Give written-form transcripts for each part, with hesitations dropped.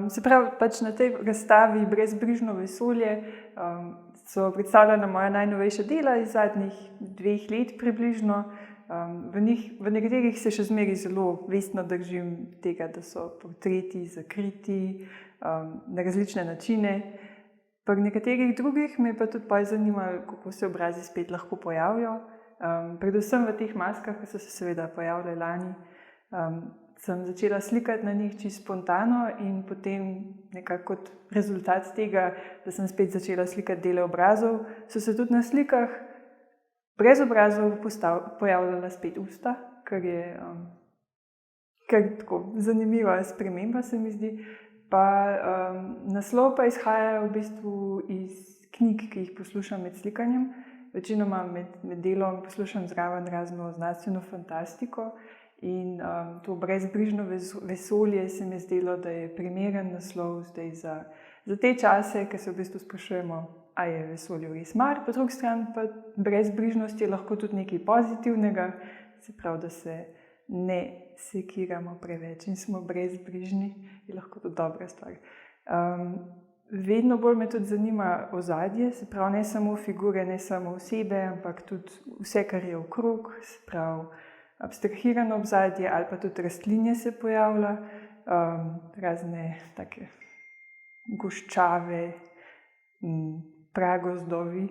Se pravi, pač na tej razstavi Brezbrižno vesolje so predstavljena moja najnovejša dela iz zadnjih 2 let približno. V nekaterih se še zmeraj zelo vestno držim tega, da so portreti zakriti na različne načine. Pri nekaterih drugih me pa tudi zanimalo, kako se obrazi spet lahko pojavijo. Predvsem v teh maskah, ki so se seveda pojavile lani, sem začela slikati na njih čisto spontano in potem nekako kot rezultat tega, da sem spet začela slikati dele obrazov, so se tudi na slikah brez obrazov pojavljala spet usta, kar je kar tako zanimiva sprememba, se mi zdi. Naslov pa izhaja v bistvu iz knjig, ki jih poslušam med slikanjem. Večinoma med delom poslušam zraven razno znanstveno fantastiko in to Brezbrižno vesolje se mi je zdelo, da je primeren naslov zdaj za te čase, ki se v bistvu sprašujemo, a je vesolju res mar, po drugi strani pa brezbrižnost je lahko tudi nekaj pozitivnega, se pravi, da se ne sekiramo preveč in smo brezbrižni, je lahko tudi dobra stvar. Vedno bolj me tudi zanima ozadje, se pravi, ne samo figure, ne samo osebe, ampak tudi vse, kar je okrog, se pravi, abstrahirano ozadje ali pa tudi rastlinje se pojavlja, razne take goščave, pragozdovi,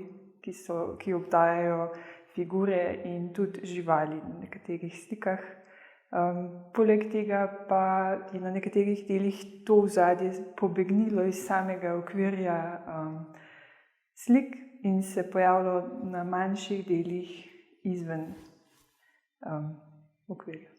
ki obdajajo figure in tudi živali na nekaterih slikah. Poleg tega pa je na nekaterih delih to ozadje pobegnilo iz samega okvirja slik in se pojavilo na manjših delih izven okvirja.